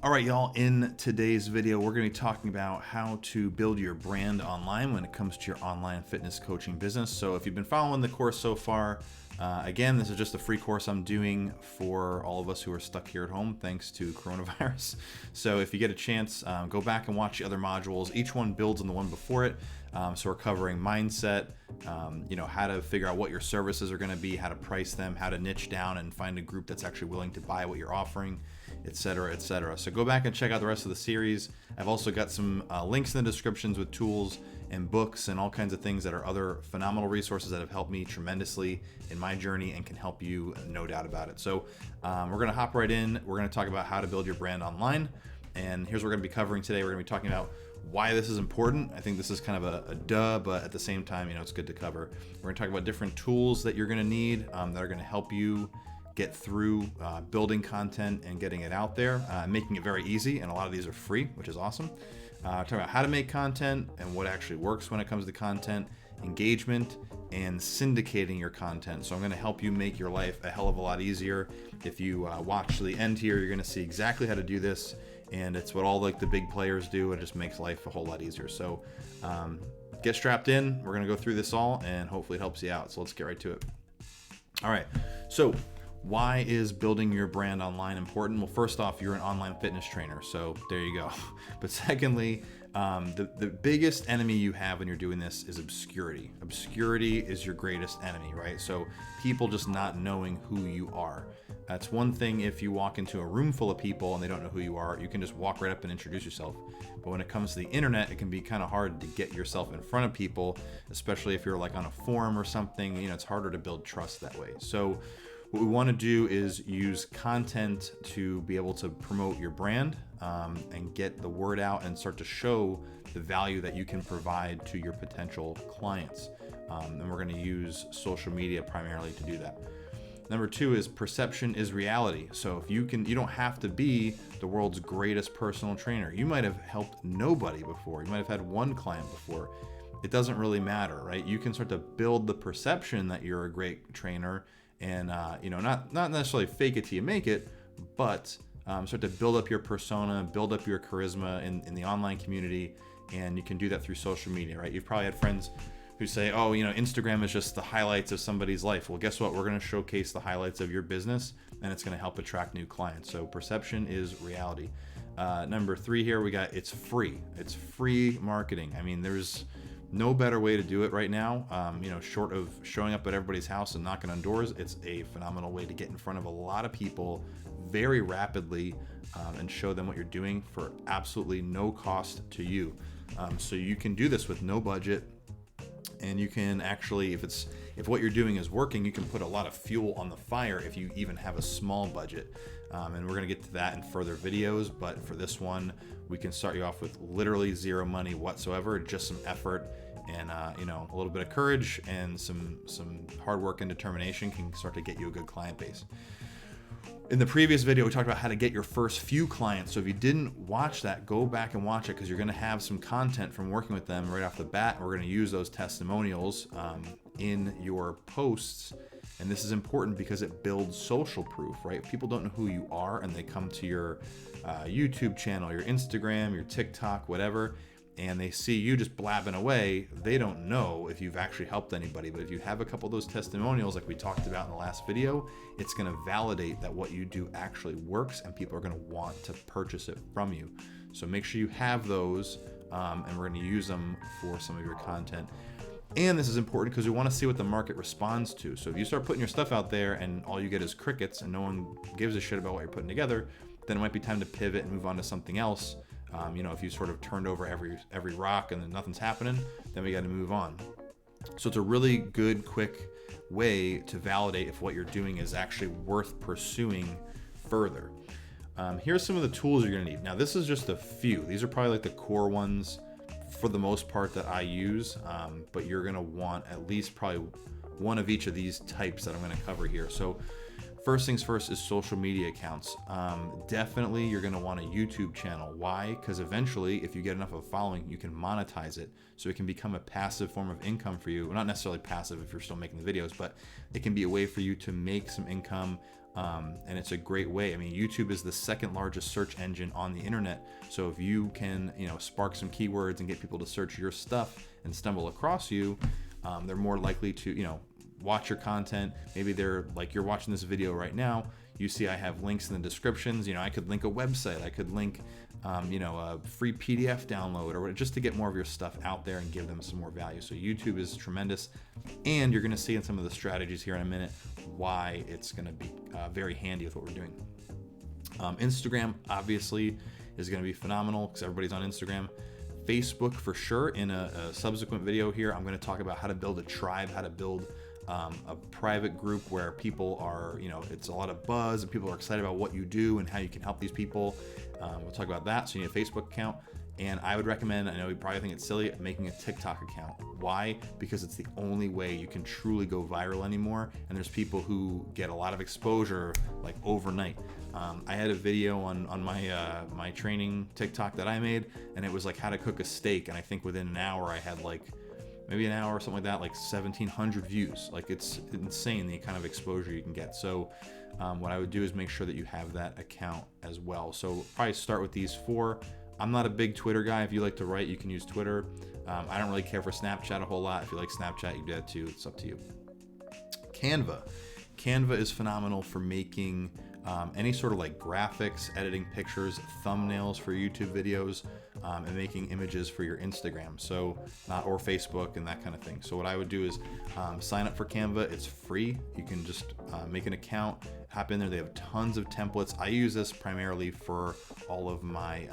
All right, y'all, in today's video, we're going to be talking about how to build your brand online when it comes to your online fitness coaching business. So if you've been following the course so far, again, this is just a free course I'm doing for all of us who are stuck here at home thanks to coronavirus. So if you get a chance, go back and watch the other modules. Each one builds on the one before it. So we're covering mindset, how to figure out what your services are going to be, how to price them, how to niche down and find a group that's actually willing to buy what you're offering, etc., etc. So go back and check out the rest of the series. I've also got some links in the descriptions with tools and books and all kinds of things that are other phenomenal resources that have helped me tremendously in my journey and can help you, no doubt about it. So we're going to hop right in. We're going to talk about how to build your brand online. And here's what we're going to be covering today. We're going to be talking about why this is important. I think this is kind of a duh, but at the same time, it's good to cover. We're going to talk about different tools that you're going to need that are going to help you get through building content and getting it out there, making it very easy. And a lot of these are free, which is awesome. Talk about how to make content and what actually works when it comes to content, engagement, and syndicating your content. So I'm going to help you make your life a hell of a lot easier. If you watch to the end here, you're going to see exactly how to do this. And it's what all the big players do. It just makes life a whole lot easier. So get strapped in. We're going to go through this all and hopefully it helps you out. So let's get right to it. All right. So why is building your brand online important? Well, first off, you're an online fitness trainer. So there you go. But secondly, the biggest enemy you have when you're doing this is obscurity. Obscurity is your greatest enemy, right? So people just not knowing who you are. That's one thing. If you walk into a room full of people and they don't know who you are, you can just walk right up and introduce yourself. But when it comes to the internet, it can be kind of hard to get yourself in front of people, especially if you're like on a forum or something. It's harder to build trust that way. So what we want to do is use content to be able to promote your brand and get the word out and start to show the value that you can provide to your potential clients. And we're going to use social media primarily to do that. Number two is perception is reality. So if you don't have to be the world's greatest personal trainer. You might have helped nobody before. You might have had one client before. It doesn't really matter, right? You can start to build the perception that you're a great trainer and, not necessarily fake it till you make it, but start to build up your persona, build up your charisma in the online community. And you can do that through social media, right? You've probably had friends who say, Instagram is just the highlights of somebody's life. Well, guess what? We're going to showcase the highlights of your business and it's going to help attract new clients. So perception is reality. Number three here, we got it's free. It's free marketing. I mean, there's no better way to do it right now. Short of showing up at everybody's house and knocking on doors, it's a phenomenal way to get in front of a lot of people very rapidly and show them what you're doing for absolutely no cost to you. So you can do this with no budget. And you can actually, if what you're doing is working, you can put a lot of fuel on the fire if you even have a small budget. And we're going to get to that in further videos. But for this one, we can start you off with literally zero money whatsoever, just some effort and a little bit of courage and some hard work and determination can start to get you a good client base. In the previous video, we talked about how to get your first few clients. So if you didn't watch that, go back and watch it because you're going to have some content from working with them right off the bat. We're going to use those testimonials in your posts. And this is important because it builds social proof, right? People don't know who you are and they come to your YouTube channel, your Instagram, your TikTok, whatever, and they see you just blabbing away. They don't know if you've actually helped anybody. But if you have a couple of those testimonials like we talked about in the last video, it's going to validate that what you do actually works and people are going to want to purchase it from you. So make sure you have those and we're going to use them for some of your content. And this is important because we want to see what the market responds to. So if you start putting your stuff out there and all you get is crickets and no one gives a shit about what you're putting together, then it might be time to pivot and move on to something else. If you sort of turned over every rock and then nothing's happening, then we got to move on. So it's a really good, quick way to validate if what you're doing is actually worth pursuing further. Here's some of the tools you're going to need. Now, this is just a few. These are probably like the core ones for the most part that I use, but you're going to want at least probably one of each of these types that I'm going to cover here. So first things first is social media accounts. Definitely you're going to want a YouTube channel. Why? Because eventually if you get enough of a following, you can monetize it. So it can become a passive form of income for you. Well, not necessarily passive if you're still making the videos, but it can be a way for you to make some income And it's a great way. I mean, YouTube is the second largest search engine on the internet. So if you can, spark some keywords and get people to search your stuff and stumble across you, they're more likely to, watch your content. Maybe they're like, you're watching this video right now. You see I have links in the descriptions. I could link a website. I could link, a free PDF download or just to get more of your stuff out there and give them some more value. So YouTube is tremendous. And you're going to see in some of the strategies here in a minute why it's going to be very handy with what we're doing. Instagram obviously is going to be phenomenal because everybody's on Instagram. Facebook for sure. In a subsequent video here, I'm going to talk about how to build a tribe, how to build a private group where people are, it's a lot of buzz and people are excited about what you do and how you can help these people. We'll talk about that. So you need a Facebook account. And I would recommend, I know you probably think it's silly, making a TikTok account. Why? Because it's the only way you can truly go viral anymore. And there's people who get a lot of exposure like overnight. I had a video on my training TikTok that I made, and it was like how to cook a steak. And I think within an hour I had maybe an hour or something like that, like 1,700 views. Like, it's insane the kind of exposure you can get. So what I would do is make sure that you have that account as well. So probably start with these 4. I'm not a big Twitter guy. If you like to write, you can use Twitter. I don't really care for Snapchat a whole lot. If you like Snapchat, you can do that too. It's up to you. Canva is phenomenal for making any sort of like graphics, editing pictures, thumbnails for YouTube videos, and making images for your Instagram, or Facebook and that kind of thing. So what I would do is sign up for Canva. It's free. You can just make an account, hop in there. They have tons of templates. I use this primarily for all of my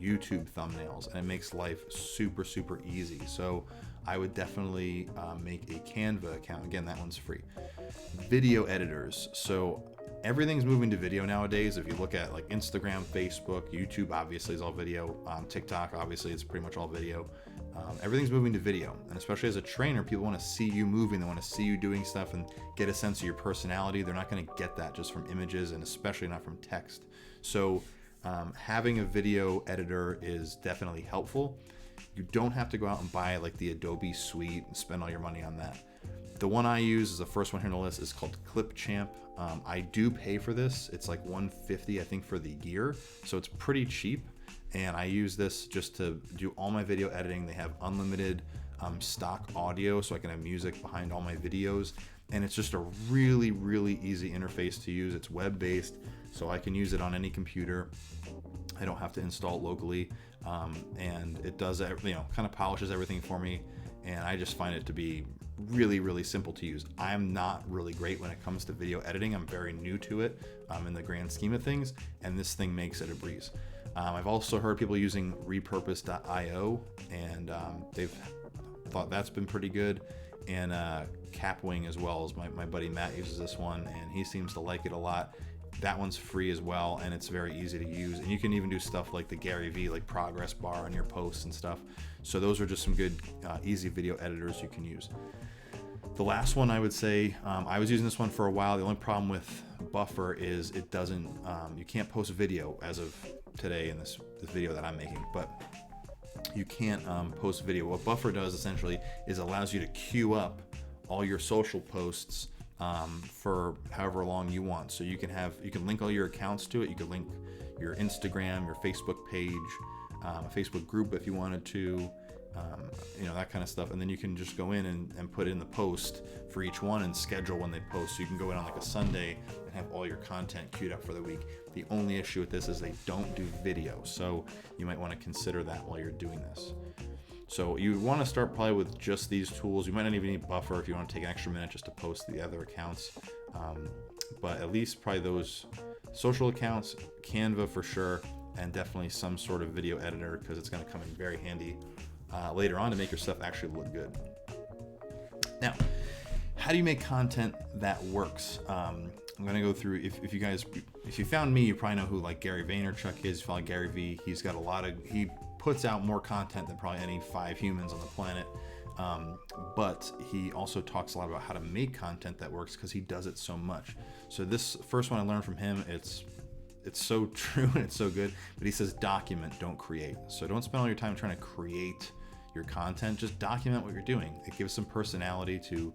YouTube thumbnails, and it makes life super, super easy. So I would definitely make a Canva account. Again, that one's free. Video editors. So everything's moving to video nowadays. If you look at like Instagram, Facebook, YouTube, obviously is all video. TikTok, obviously, it's pretty much all video. Everything's moving to video, and especially as a trainer, people want to see you moving. They want to see you doing stuff and get a sense of your personality. They're not going to get that just from images, and especially not from text. So having a video editor is definitely helpful. You don't have to go out and buy like the Adobe suite and spend all your money on that. The one I use is the first one here on the list, is called Clipchamp. I do pay for this. It's like $150, I think, for the year. So it's pretty cheap. And I use this just to do all my video editing. They have unlimited stock audio, so I can have music behind all my videos. And it's just a really, really easy interface to use. It's web-based, so I can use it on any computer. I don't have to install it locally. And it does, kind of polishes everything for me. And I just find it to be really, really simple to use. I'm not really great when it comes to video editing. I'm very new to it in the grand scheme of things, and this thing makes it a breeze. I've also heard people using repurpose.io, and they've thought that's been pretty good. And Capwing as well, as my buddy Matt uses this one, and he seems to like it a lot. That one's free as well, and it's very easy to use. And you can even do stuff like the Gary V, like progress bar on your posts and stuff. So those are just some good, easy video editors you can use. The last one I would say, I was using this one for a while. The only problem with Buffer is it doesn't, you can't post video as of today in this video that I'm making, but you can't post video. What Buffer does essentially is allows you to queue up all your social posts for however long you want. So you can link all your accounts to it. You can link your Instagram, your Facebook page, a Facebook group if you wanted to, that kind of stuff. And then you can just go in and put in the post for each one and schedule when they post. So you can go in on like a Sunday and have all your content queued up for the week. The only issue with this is they don't do video. So you might want to consider that while you're doing this. So you want to start probably with just these tools. You might not even need Buffer if you want to take an extra minute just to post the other accounts. But at least probably those social accounts, Canva for sure, and definitely some sort of video editor, because it's going to come in very handy later on to make your stuff actually look good. Now, how do you make content that works? I'm going to go through, if you found me, you probably know who like Gary Vaynerchuk is. You follow Gary V, he's got he puts out more content than probably any 5 humans on the planet. But he also talks a lot about how to make content that works because he does it so much. So this first one I learned from him, it's so true and it's so good, but he says document, don't create. So don't spend all your time trying to create your content, just document what you're doing. It gives some personality to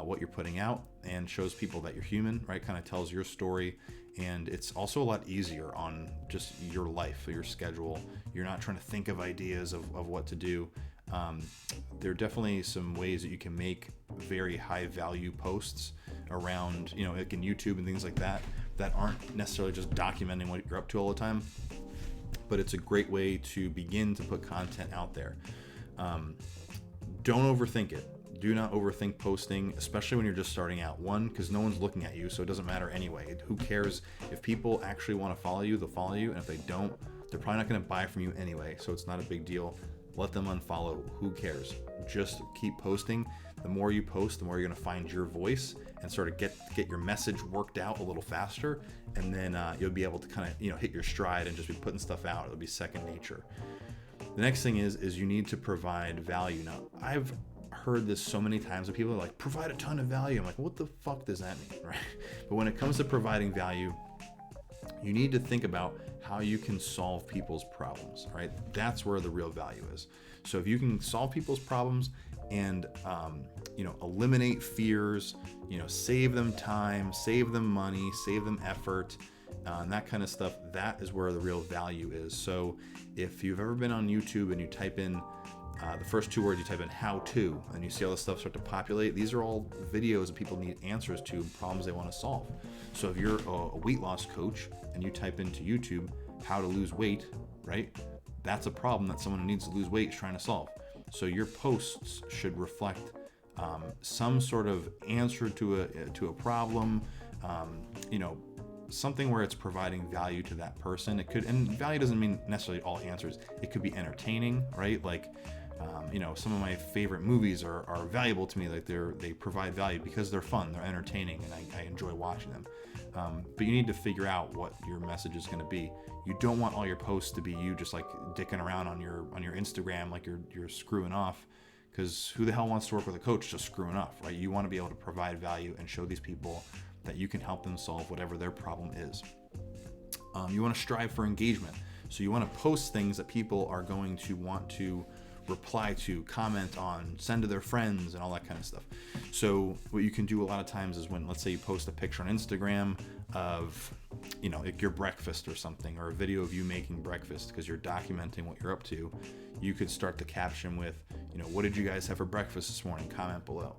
what you're putting out, and shows people that you're human, right? Kind of tells your story. And it's also a lot easier on just your life, your schedule. You're not trying to think of ideas of what to do. There are definitely some ways that you can make very high value posts around, like in YouTube and things like that aren't necessarily just documenting what you're up to all the time, but it's a great way to begin to put content out there. Don't overthink it. Do not overthink posting, especially when you're just starting out. One, because no one's looking at you, so it doesn't matter anyway. Who cares? If people actually want to follow you, they'll follow you, and if they don't, they're probably not going to buy from you anyway, so it's not a big deal. Let them unfollow. Who cares? Just keep posting. The more you post, the more you're going to find your voice and sort of get your message worked out a little faster, and then you'll be able to kind of hit your stride and just be putting stuff out. It'll be second nature. The next thing is you need to provide value. Now, I've heard this so many times that people are like, provide a ton of value. I'm like, what the fuck does that mean, right? But when it comes to providing value, you need to think about how you can solve people's problems, right? That's where the real value is. So if you can solve people's problems and eliminate fears, save them time, save them money, save them effort, and that kind of stuff, that is where the real value is. So if you've ever been on YouTube and you type in the first two words, you type in how to, and you see all this stuff start to populate, these are all videos that people need answers to, problems they want to solve. So if you're a weight loss coach and you type into YouTube how to lose weight, right? That's a problem that someone who needs to lose weight is trying to solve. So your posts should reflect some sort of answer to a problem, something where it's providing value to that person. It could, and value doesn't mean necessarily all answers. It could be entertaining, right? Like, some of my favorite movies are valuable to me. Like they provide value because they're fun, they're entertaining, and I enjoy watching them. But you need to figure out what your message is going to be. You don't want all your posts to be you just like dicking around on your Instagram, like you're screwing off, because who the hell wants to work with a coach just screwing off, right? You want to be able to provide value and show these people that you can help them solve whatever their problem is. You want to strive for engagement. So you want to post things that people are going to want to reply to, comment on, send to their friends, and all that kind of stuff. So what you can do a lot of times is when, let's say you post a picture on Instagram of, like your breakfast or something, or a video of you making breakfast because you're documenting what you're up to, you could start the caption with, what did you guys have for breakfast this morning? Comment below.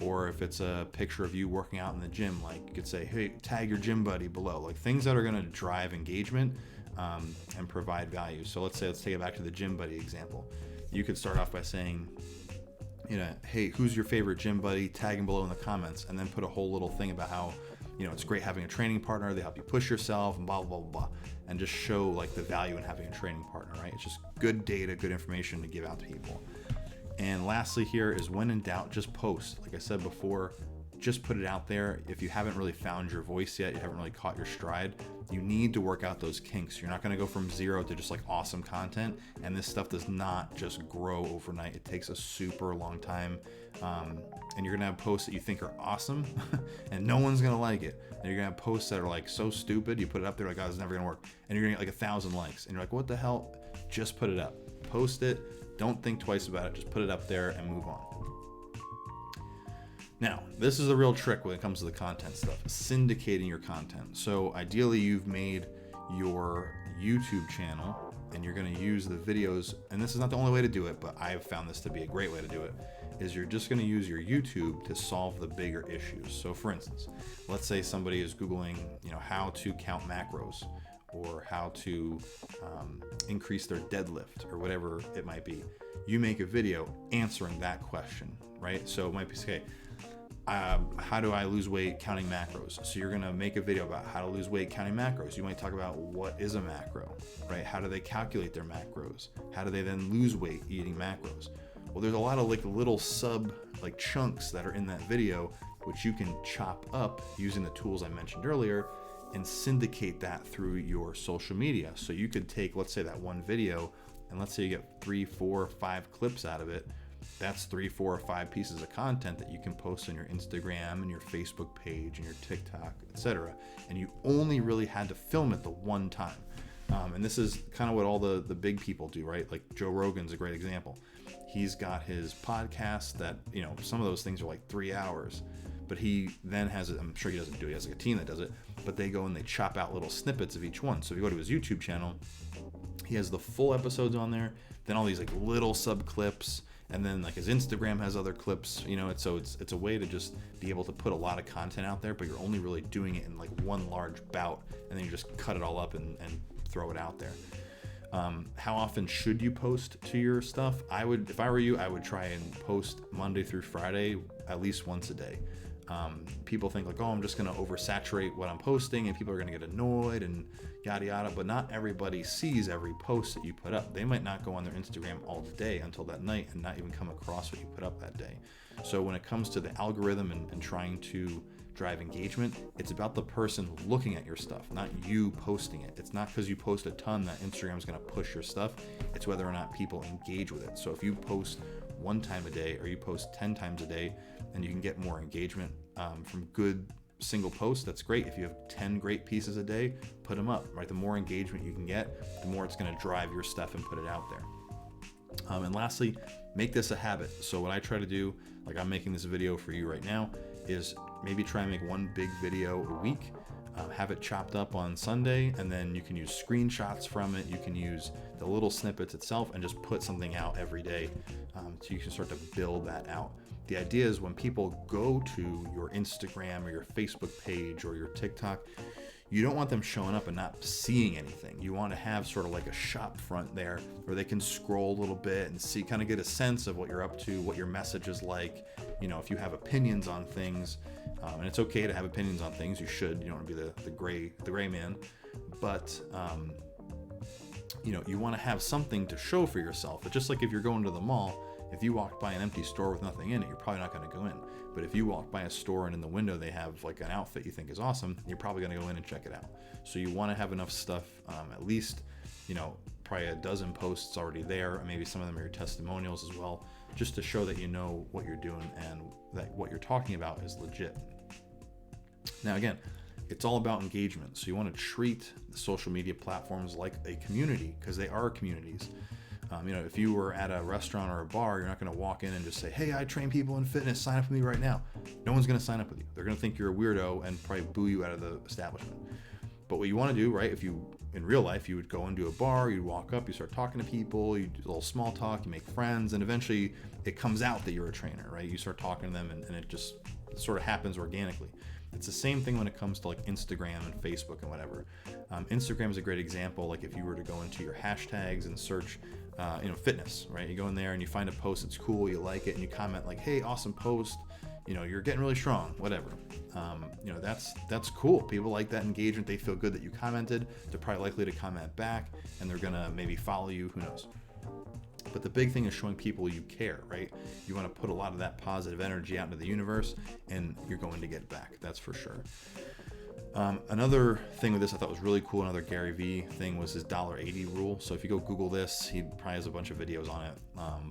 Or if it's a picture of you working out in the gym, like you could say, hey, tag your gym buddy below. Like things that are going to drive engagement and provide value. So let's take it back to the gym buddy example. You could start off by saying, hey, who's your favorite gym buddy? Tag him below in the comments, and then put a whole little thing about how, it's great having a training partner. They help you push yourself and blah, blah, blah, blah, and just show like the value in having a training partner, right? It's just good data, good information to give out to people. And lastly here is, when in doubt, just post. Like I said before, just put it out there. If you haven't really found your voice yet, you haven't really caught your stride, you need to work out those kinks. You're not going to go from zero to just like awesome content. And this stuff does not just grow overnight. It takes a super long time. And you're going to have posts that you think are awesome and no one's going to like it. And you're going to have posts that are like so stupid. You put it up there like, oh, it's never going to work. And you're going to get like 1,000 likes. And you're like, what the hell? Just put it up. Post it. Don't think twice about it. Just put it up there and move on. Now, this is a real trick when it comes to the content stuff, syndicating your content. So ideally you've made your YouTube channel and you're going to use the videos, and this is not the only way to do it, but I've found this to be a great way to do it, is you're just going to use your YouTube to solve the bigger issues. So for instance, let's say somebody is Googling, how to count macros, or how to increase their deadlift, or whatever it might be. You make a video answering that question, right? So it might be, okay, how do I lose weight counting macros? So you're going to make a video about how to lose weight counting macros. You might talk about what is a macro, right? How do they calculate their macros? How do they then lose weight eating macros? Well, there's a lot of like little chunks that are in that video, which you can chop up using the tools I mentioned earlier and syndicate that through your social media. So you could take, let's say, that one video, and let's say you get 3, 4, 5 clips out of it. That's 3, 4, or 5 pieces of content that you can post on your Instagram and your Facebook page and your TikTok, etc. And you only really had to film it the one time. And this is kind of what all the big people do, right? Like Joe Rogan's a great example. He's got his podcast that, some of those things are like 3 hours, but he then has, I'm sure he doesn't do it, he has like a team that does it, but they go and they chop out little snippets of each one. So if you go to his YouTube channel, he has the full episodes on there, then all these like little sub clips, and then like his Instagram has other clips, you know. It's a way to just be able to put a lot of content out there, but you're only really doing it in like one large bout, and then you just cut it all up and throw it out there. How often should you post to your stuff? If I were you, I would try and post Monday through Friday at least once a day. People think like, oh, I'm just going to oversaturate what I'm posting and people are going to get annoyed and yada yada, but not everybody sees every post that you put up. They might not go on their Instagram all day until that night and not even come across what you put up that day. So when it comes to the algorithm and trying to drive engagement, it's about the person looking at your stuff, not you posting it. It's not because you post a ton that Instagram's going to push your stuff. It's whether or not people engage with it. So if you post 1 time a day or you post 10 times a day and you can get more engagement from good single posts, that's great. If you have 10 great pieces a day, put them up, right? The more engagement you can get, the more it's going to drive your stuff and put it out there. And lastly, make this a habit. So what I try to do, like I'm making this video for you right now, is maybe try and make 1 big video a week, have it chopped up on Sunday, and then you can use screenshots from it. You can use the little snippets itself and just put something out every day, so you can start to build that out. The idea is when people go to your Instagram or your Facebook page or your TikTok, you don't want them showing up and not seeing anything. You want to have sort of like a shop front there where they can scroll a little bit and see, kind of get a sense of what you're up to, what your message is like. You know, if you have opinions on things, and it's okay to have opinions on things, you should. You don't want to be the gray man, but you know, you want to have something to show for yourself. But just like if you're going to the mall, if you walk by an empty store with nothing in it, you're probably not going to go in. But if you walk by a store and in the window they have like an outfit you think is awesome, you're probably going to go in and check it out. So you want to have enough stuff, at least, you know, probably a dozen posts already there, and maybe some of them are your testimonials as well, just to show that you know what you're doing and that what you're talking about is legit. Now again, it's all about engagement. So you want to treat the social media platforms like a community, because they are communities. You know, if you were at a restaurant or a bar, you're not going to walk in and just say, hey, I train people in fitness, sign up with me right now. No one's going to sign up with you. They're going to think you're a weirdo and probably boo you out of the establishment. But what you want to do, right, if you, in real life, you would go into a bar, you'd walk up, you start talking to people, you do a little small talk, you make friends, and eventually it comes out that you're a trainer, right? You start talking to them and it just sort of happens organically. It's the same thing when it comes to like Instagram and Facebook and whatever. Instagram is a great example. Like if you were to go into your hashtags and search, you know, fitness, right? You go in there and you find a post that's cool, you like it, and you comment like, hey, awesome post, you know, you're getting really strong, whatever. You know, that's cool. People like that engagement. They feel good that you commented. They're probably likely to comment back, and they're gonna maybe follow you, who knows. But the big thing is showing people you care, right? You want to put a lot of that positive energy out into the universe, and you're going to get back, that's for sure. Another thing with this I thought was really cool, another Gary Vee thing, was his $80 rule. So if you go Google this, he probably has a bunch of videos on it.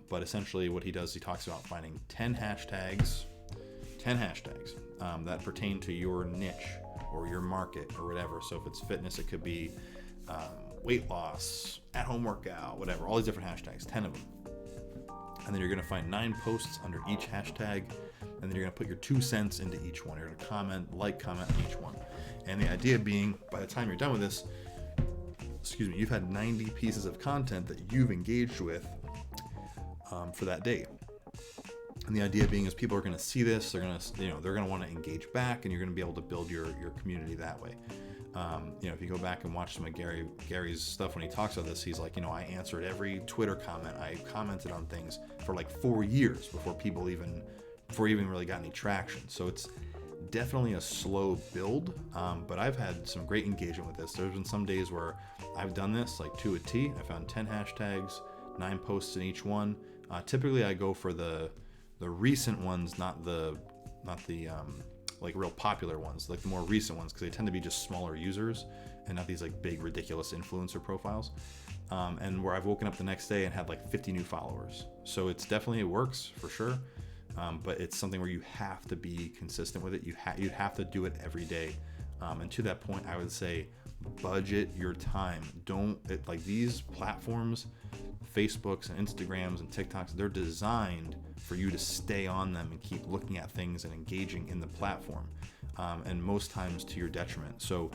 But essentially what he does, he talks about finding 10 hashtags that pertain to your niche or your market or whatever. So if it's fitness, it could be weight loss, at-home workout, whatever, all these different hashtags, 10 of them. And then you're going to find 9 posts under each hashtag, and then you're going to put your 2 cents into each one. You're going to comment on each one. And the idea being, by the time you're done with this, you've had 90 pieces of content that you've engaged with for that day. And the idea being is people are going to see this, they're going to want to engage back, and you're going to be able to build your community that way. You know, if you go back and watch some of Gary's stuff when he talks about this, he's like, you know, I answered every Twitter comment. I commented on things for like 4 years before even really got any traction. So it's definitely a slow build, but I've had some great engagement with this. There's been some days where I've done this like to a T. I found 10 hashtags, 9 posts in each one. Typically I go for the recent ones, not the like real popular ones, like the more recent ones, because they tend to be just smaller users and not these like big ridiculous influencer profiles. And where I've woken up the next day and had like 50 new followers. So it works for sure. But it's something where you have to be consistent with it. You'd have to do it every day. And to that point, I would say budget your time. Like these platforms, Facebooks and Instagrams and TikToks, they're designed for you to stay on them and keep looking at things and engaging in the platform, and most times to your detriment. So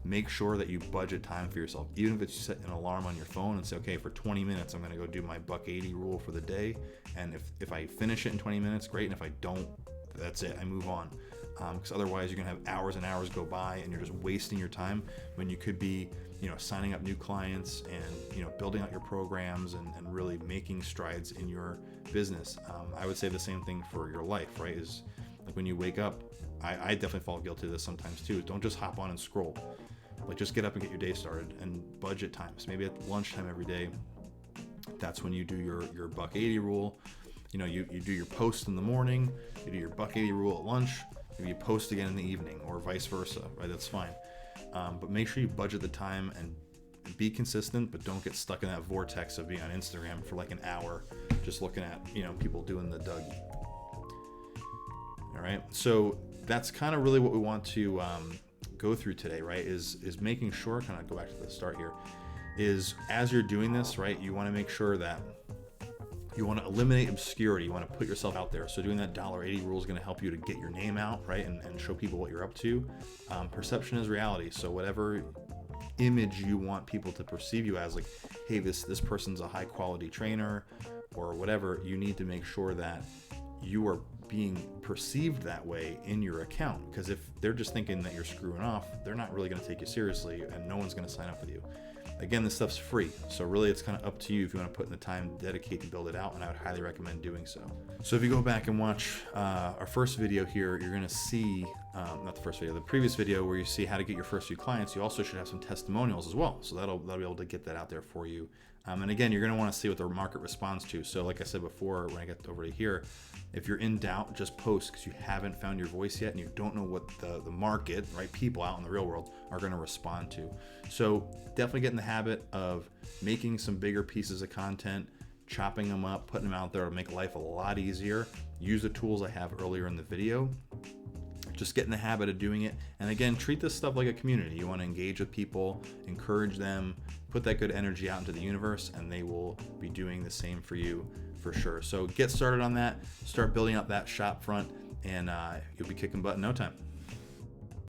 make sure that you budget time for yourself. Even if it's set an alarm on your phone and say, okay, for 20 minutes, I'm going to go do my $1.80 rule for the day. And if I finish it in 20 minutes, great. And if I don't, that's it. I move on. Because otherwise you're going to have hours and hours go by and you're just wasting your time when you could be, signing up new clients and, building out your programs and really making strides in your business. I would say the same thing for your life, right? Is like when you wake up, I definitely fall guilty of this sometimes too. Don't just hop on and scroll. Like just get up and get your day started and budget times. Maybe at lunchtime every day, that's when you do your $1.80 rule. You do your post in the morning, you do your $1.80 rule at lunch, maybe you post again in the evening or vice versa, right? That's fine. But make sure you budget the time and be consistent, but don't get stuck in that vortex of being on Instagram for like an hour, just looking at, people doing the Dougie. All right. So that's kind of really what we want to go through today, right? Is making sure, kind of go back to the start here, is as you're doing this, right, you want to make sure that you want to eliminate obscurity. You want to put yourself out there. So doing that $1.80 rule is going to help you to get your name out, right, and show people what you're up to. Perception is reality. So whatever image you want people to perceive you as, like, hey, this person's a high quality trainer or whatever, you need to make sure that you are being perceived that way in your account. Because if they're just thinking that you're screwing off, they're not really going to take you seriously and no one's going to sign up with you. Again, this stuff's free, so really it's kind of up to you if you want to put in the time to dedicate to build it out, and I would highly recommend doing so. So if you go back and watch our first video here, you're going to see, not the first video, the previous video where you see how to get your first few clients. You also should have some testimonials as well, so that'll be able to get that out there for you. And again, you're going to want to see what the market responds to. So like I said before, when I get over to here, if you're in doubt, just post, because you haven't found your voice yet and you don't know what the market, right, people out in the real world are going to respond to. So definitely get in the habit of making some bigger pieces of content, chopping them up, putting them out there to make life a lot easier. Use the tools I have earlier in the video. Just get in the habit of doing it. And again, treat this stuff like a community. You want to engage with people, encourage them, put that good energy out into the universe, and they will be doing the same for you for sure. So get started on that, start building up that shop front, and you'll be kicking butt in no time.